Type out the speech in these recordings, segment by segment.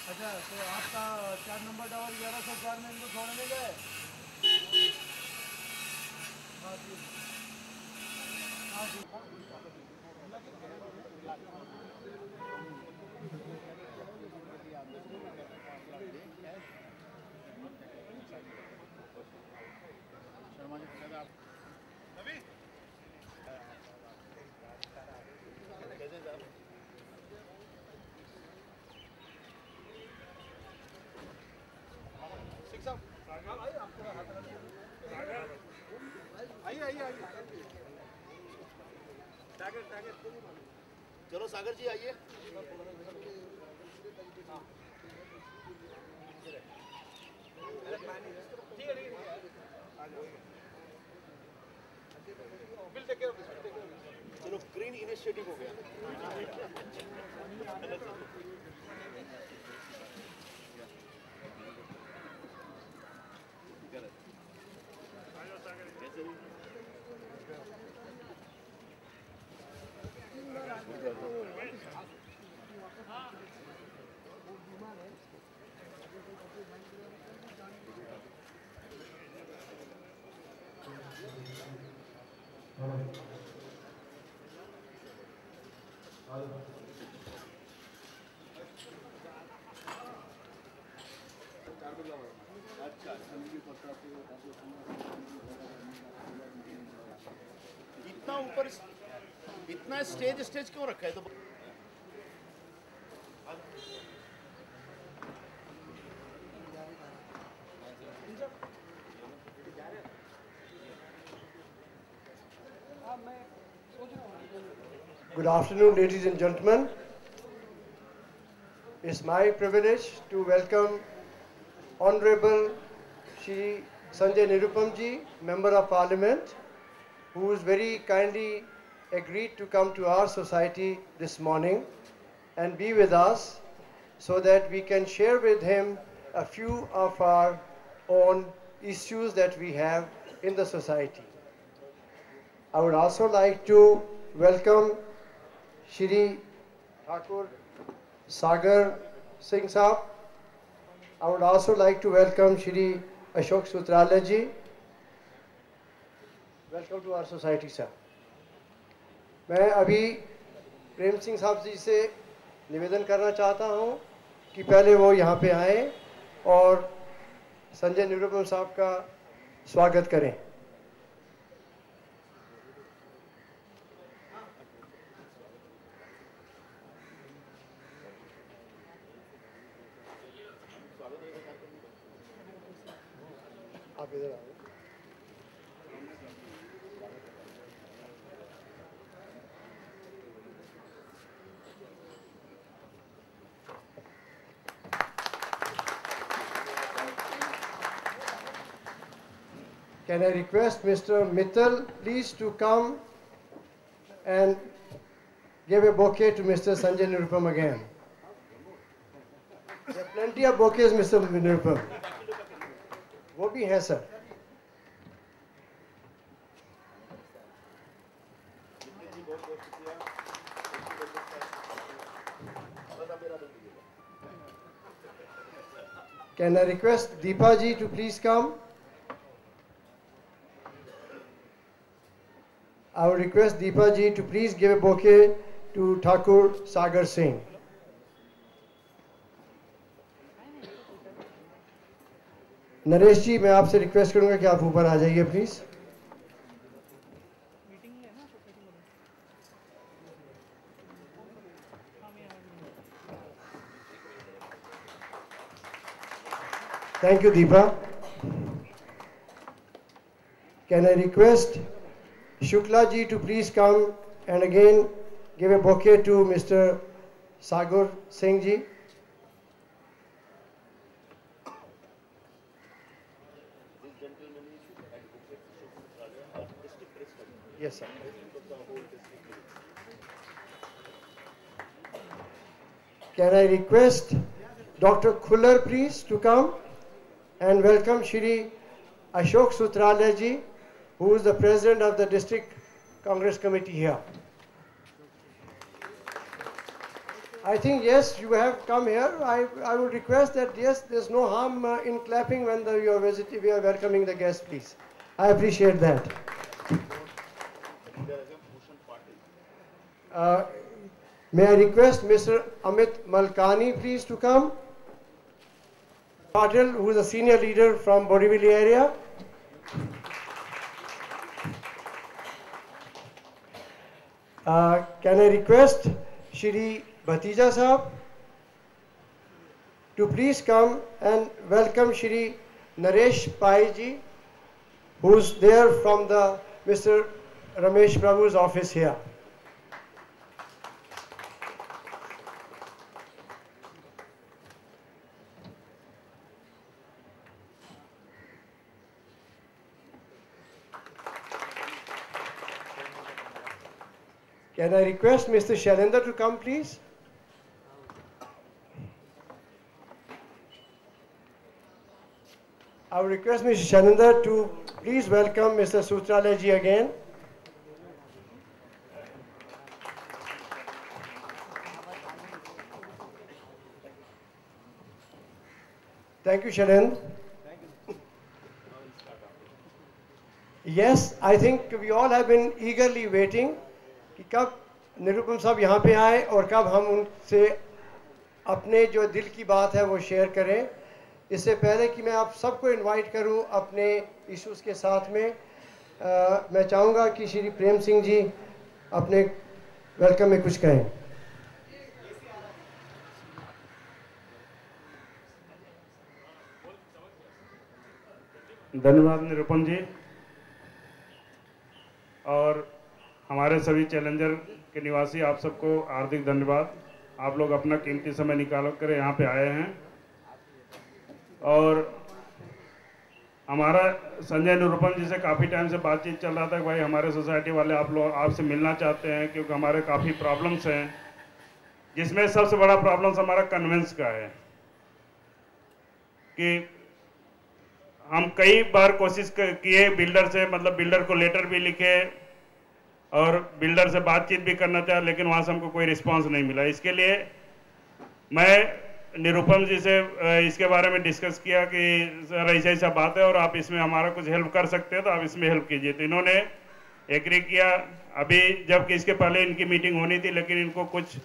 अच्छा, तो आपका 4 नंबर टावर 1104 में इनको छोड़ने गए? हाँ जी, हाँ जी। शर्मा जी अभी कैसे साहब? सिख साहब आइए, आपको हाथ लगा आइए आइए आइए। सागर सागर चलो सागर जी आइए। ठीक है चलो ग्रीन इनिशिएटिव हो गया। इतना ऊपर इतना स्टेज स्टेज क्यों रखा है? तो Good afternoon, ladies and gentlemen. It's my privilege to welcome Honorable Shri Sanjay Nirupamji, Member of Parliament, who has very kindly agreed to come to our society this morning and be with us so that we can share with him a few of our own issues that we have in the society. I would also like to welcome Shri Thakur Sagar Singh Saab. I would also like to welcome Shri Ashok Sutrala ji. Welcome to our society, sir. मैं अभी प्रेम सिंह साहब जी से निवेदन करना चाहता हूं कि पहले वो यहाँ पे आए और संजय निरुपम साहब का स्वागत करें. आप इधर आओ. Can I request Mr. Mittal please to come and give a bouquet to Mr. Sanjay Nirupam again. There are plenty of bouquets, Mr. Nirupam. वो भी है sir. Can I request Deepa ji to please come? I would request Deepa ji to please give a bouquet to Thakur Sagar Singh. Naresh ji मैं आपसे request करूंगा कि आप ऊपर आ जाइए please. Thank you, Deepa. Can I request Shukla ji to please come and again give a bouquet to Mr. Sagar Singh ji. Yes, sir. Can I request Dr. Khullar please to come and welcome Shri Ashok Sutrala ji, who is the president of the district Congress committee here. I think yes, you have come here. I would request that yes, there's no harm in clapping when you are visiting, we are welcoming the guests, please. I appreciate that. May I request Mr. Amit Malkani, please, to come. Patil, who is a senior leader from Borivali area. Can I request Shri Bhatija Sahab to please come and welcome Shri Naresh Pai ji, who's there from the Mr. Ramesh Prabhu's office here. Can I request Mr. Shailendra to come, please? I would request Mr. Shailendra to please welcome Mr. Sutralaya ji again. Thank you, Shailendra. Yes, I think we all have been eagerly waiting कि कब निरुपम साहब यहाँ पे आए और कब हम उनसे अपने जो दिल की बात है वो शेयर करें। इससे पहले कि मैं आप सबको इनवाइट करूं अपने इश्यूज़ के साथ में, मैं चाहूँगा कि श्री प्रेम सिंह जी अपने वेलकम में कुछ कहें। धन्यवाद निरुपम जी, और हमारे सभी चैलेंजर के निवासी आप सबको हार्दिक धन्यवाद। आप लोग अपना कीमती समय निकाल कर यहाँ पे आए हैं। और हमारा संजय निरुपम जी से काफ़ी टाइम से बातचीत चल रहा था कि भाई हमारे सोसाइटी वाले आप लोग आपसे मिलना चाहते हैं, क्योंकि हमारे काफ़ी प्रॉब्लम्स हैं, जिसमें सबसे बड़ा प्रॉब्लम्स हमारा कन्वेंस का है कि हम कई बार कोशिश किए बिल्डर से, मतलब बिल्डर को लेटर भी लिखे और बिल्डर से बातचीत भी करना चाहा, लेकिन वहाँ से हमको कोई रिस्पांस नहीं मिला। इसके लिए मैं निरुपम जी से इसके बारे में डिस्कस किया कि सर ऐसा ऐसा बात है और आप इसमें हमारा कुछ हेल्प कर सकते हैं तो आप इसमें हेल्प कीजिए। तो इन्होंने एग्री किया। अभी जबकि इसके पहले इनकी मीटिंग होनी थी, लेकिन इनको कुछ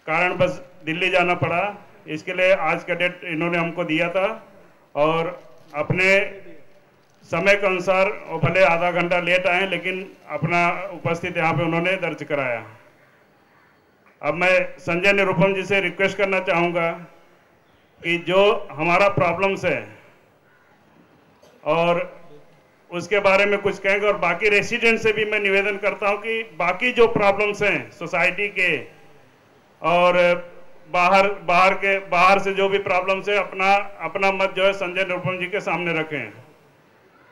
कारण बस दिल्ली जाना पड़ा। इसके लिए आज का डेट इन्होंने हमको दिया था और अपने समय के अनुसार, और भले आधा घंटा लेट आए लेकिन अपना उपस्थित यहाँ पे उन्होंने दर्ज कराया। अब मैं संजय निरुपम जी से रिक्वेस्ट करना चाहूँगा कि जो हमारा प्रॉब्लम्स है और उसके बारे में कुछ कहेंगे, और बाकी रेसिडेंट से भी मैं निवेदन करता हूँ कि बाकी जो प्रॉब्लम्स हैं सोसाइटी के और बाहर से जो भी प्रॉब्लम्स है, अपना मत जो है संजय निरुपम जी के सामने रखें।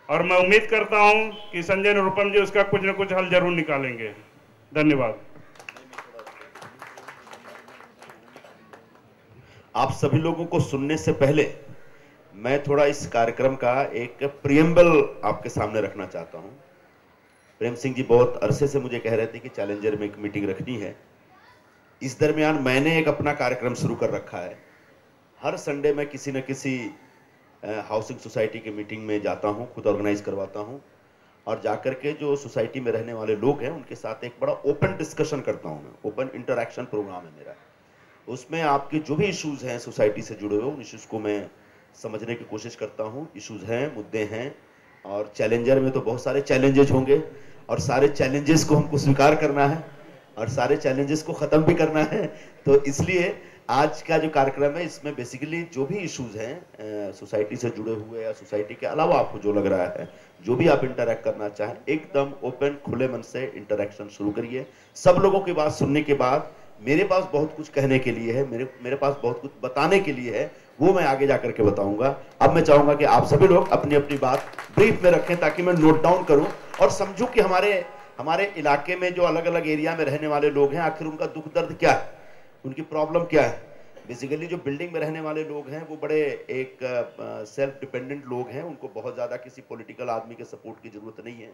और मैं उम्मीद करता हूं कि संजय निरुपम जी उसका कुछ न कुछ हल जरूर निकालेंगे। धन्यवाद। आप सभी लोगों को सुनने से पहले मैं थोड़ा इस कार्यक्रम का एक प्रियम्बल आपके सामने रखना चाहता हूं। प्रेम सिंह जी बहुत अरसे से मुझे कह रहे थे कि चैलेंजर में एक मीटिंग रखनी है। इस दरमियान मैंने एक अपना कार्यक्रम शुरू कर रखा है। हर संडे में किसी न किसी हाउसिंग सोसाइटी की मीटिंग में जाता हूं, खुद ऑर्गेनाइज करवाता हूं और जाकर के जो सोसाइटी में रहने वाले लोग हैं उनके साथ एक बड़ा ओपन डिस्कशन करता हूं। मैं ओपन इंटरैक्शन प्रोग्राम है मेरा। उसमें आपके जो भी इश्यूज हैं सोसाइटी से जुड़े हुए, उन इश्यूज को मैं समझने की कोशिश करता हूं। इश्यूज हैं, मुद्दे हैं, और चैलेंजर में तो बहुत सारे चैलेंजेस होंगे और सारे चैलेंजेस को हमको स्वीकार करना है और सारे चैलेंजेस को ख़त्म भी करना है। तो इसलिए आज का जो कार्यक्रम है इसमें बेसिकली जो भी इश्यूज हैं सोसाइटी से जुड़े हुए या सोसाइटी के अलावा आपको जो लग रहा है, जो भी आप इंटरैक्ट करना चाहें, एकदम ओपन खुले मन से इंटरैक्शन शुरू करिए। सब लोगों की बात सुनने के बाद मेरे पास बहुत कुछ कहने के लिए है, मेरे पास बहुत कुछ बताने के लिए है, वो मैं आगे जाकर के बताऊंगा। अब मैं चाहूंगा कि आप सभी लोग अपनी अपनी बात ब्रीफ में रखें ताकि मैं नोट डाउन करूं और समझूं कि हमारे इलाके में जो अलग अलग एरिया में रहने वाले लोग हैं आखिर उनका दुख दर्द क्या है, उनकी प्रॉब्लम क्या है। बेसिकली जो बिल्डिंग में रहने वाले लोग हैं वो बड़े एक सेल्फ डिपेंडेंट लोग हैं। उनको बहुत ज़्यादा किसी पॉलिटिकल आदमी के सपोर्ट की ज़रूरत नहीं है,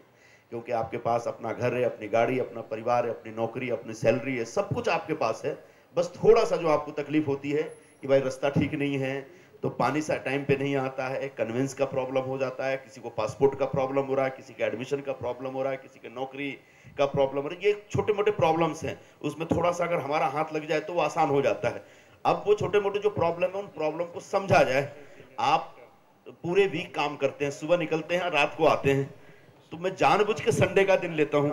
क्योंकि आपके पास अपना घर है, अपनी गाड़ी, अपना परिवार है, अपनी नौकरी, अपनी सैलरी है, सब कुछ आपके पास है बस थोड़ा सा जो आपको तकलीफ होती है कि भाई रास्ता ठीक नहीं है, तो पानी सा टाइम पे नहीं आता है, कन्वेंस का प्रॉब्लम हो जाता है, किसी को पासपोर्ट का प्रॉब्लम हो रहा है, किसी के एडमिशन का प्रॉब्लम हो रहा है, किसी के नौकरी का प्रॉब्लम हो रहा है, ये छोटे मोटे प्रॉब्लम्स हैं, उसमें थोड़ा सा अगर हमारा हाथ लग जाए तो वो आसान हो जाता है। अब वो छोटे मोटे जो प्रॉब्लम है उन प्रॉब्लम को समझा जाए। आप पूरे वीक काम करते हैं, सुबह निकलते हैं, रात को आते हैं, तो मैं जानबूझ के संडे का दिन लेता हूँ,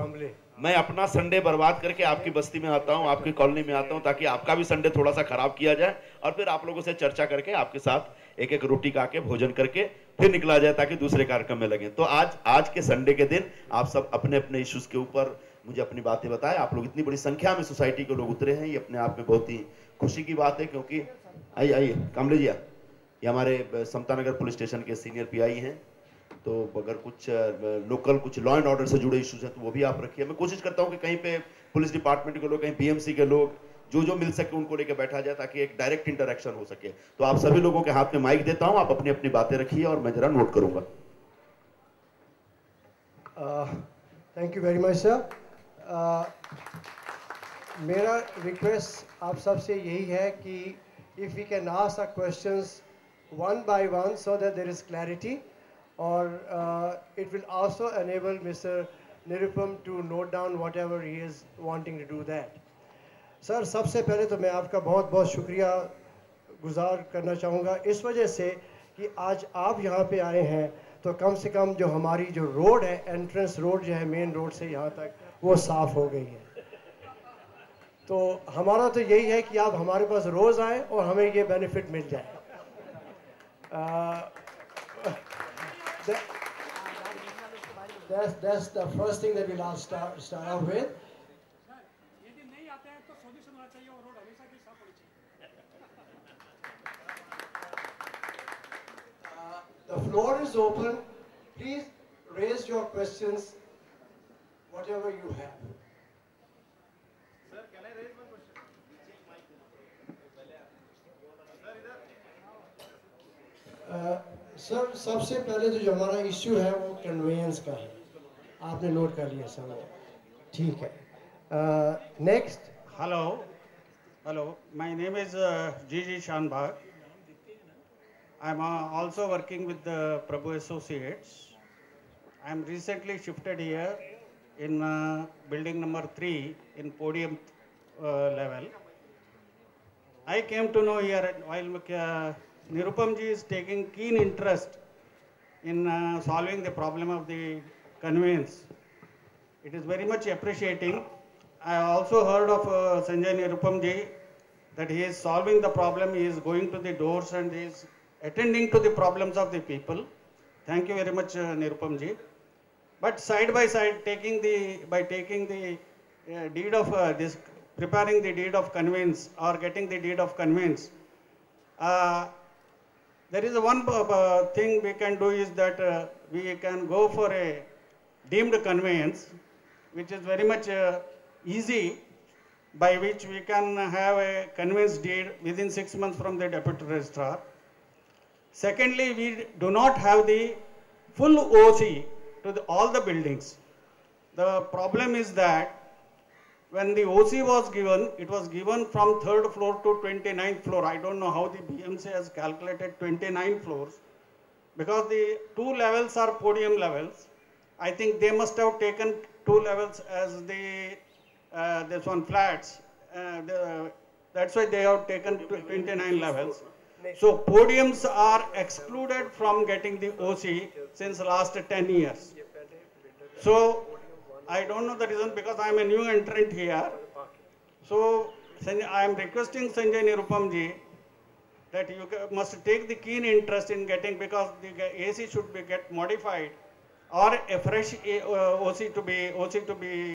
मैं अपना संडे बर्बाद करके आपकी बस्ती में आता हूँ, आपकी कॉलोनी में आता हूँ, ताकि आपका भी संडे थोड़ा सा खराब किया जाए और फिर आप लोगों से चर्चा करके आपके साथ एक एक रोटी खा के भोजन करके फिर निकला जाए ताकि दूसरे कार्यक्रम में लगे। तो आज के संडे के दिन आप सब अपने अपने इश्यूज के ऊपर मुझे अपनी बातें बताएं। आप लोग इतनी बड़ी संख्या में सोसाइटी के लोग उतरे हैं, ये अपने आप में बहुत ही खुशी की बात है, क्योंकि आइए कामले जी, ये हमारे समता नगर पुलिस स्टेशन के सीनियर पीआई हैं, तो अगर कुछ लोकल कुछ लॉ एंड ऑर्डर से जुड़े इश्यूज हैं तो वो भी आप रखिए। मैं कोशिश करता हूं कि कहीं पे पुलिस डिपार्टमेंट के लोग, कहीं बीएमसी के लोग, जो मिल सके उनको लेकर बैठा जाए ताकि एक डायरेक्ट इंटरेक्शन हो सके। तो आप सभी लोगों के हाथ में माइक देता हूं, आप अपनी अपनी बातें रखिए और मैं जरा नोट करूंगा। Thank you very much sir. मेरा रिक्वेस्ट आप सबसे यही है कि if we can ask the questions one by one so that there is clarity, or it will also enable Mr. Nirupam to note down whatever he is wanting to do that. Sir, सबसे पहले तो मैं आपका बहुत बहुत शुक्रिया गुजार करना चाहूँगा इस वजह से कि आज आप यहाँ पे आए हैं, तो कम से कम जो हमारी जो रोड है, एंट्रेंस रोड जो है मेन रोड से यहाँ तक, वो साफ़ हो गई है। तो हमारा तो यही है कि आप हमारे पास रोज़ आएँ और हमें ये बेनिफिट मिल जाए। That's the first thing that we'll start off with. यदि नहीं आते हैं तो सॉल्यूशन होना चाहिए और रोड हमेशा की साफ होनी चाहिए। The floor is open. Please raise your questions, whatever you have. Sir, can I raise one question? Sir, सबसे पहले तो जो हमारा इश्यू है वो कन्वेंस का है, आपने नोट कर लिया सर, ठीक है। Next. Hello, my name is G.G. Shanbhag. I am also working with the Prabhu Associates. I am recently shifted here in building number 3 in podium level. I came to know here while Nirupam ji is taking keen interest in solving the problem of the conveyance. It is very much appreciating. I also heard of Sanjay Nirupam ji that he is solving the problem, he is going to the doors and he is attending to the problems of the people. Thank you very much Nirupam ji. But side by side, taking the deed of preparing the deed of conveyance or getting the deed of conveyance, there is one thing we can do is that we can go for a deemed conveyance, which is very much easy, by which we can have a conveyance deed within 6 months from the deputy registrar. Secondly, we do not have the full OC to all the buildings. The problem is that when the OC was given, it was given from 3rd floor to 29th floor. I don't know how the BMC has calculated 29 floors, because the 2 levels are podium levels. I think they must have taken 2 levels as the this one flats. That's why they have taken 29 levels. So podiums are excluded from getting the OC since last 10 years. So I don't know the reason, because I am a new entrant here. So I am requesting Sanjay Nirupam ji that you must take the keen interest in getting, because the AC should be get modified or a fresh OC to be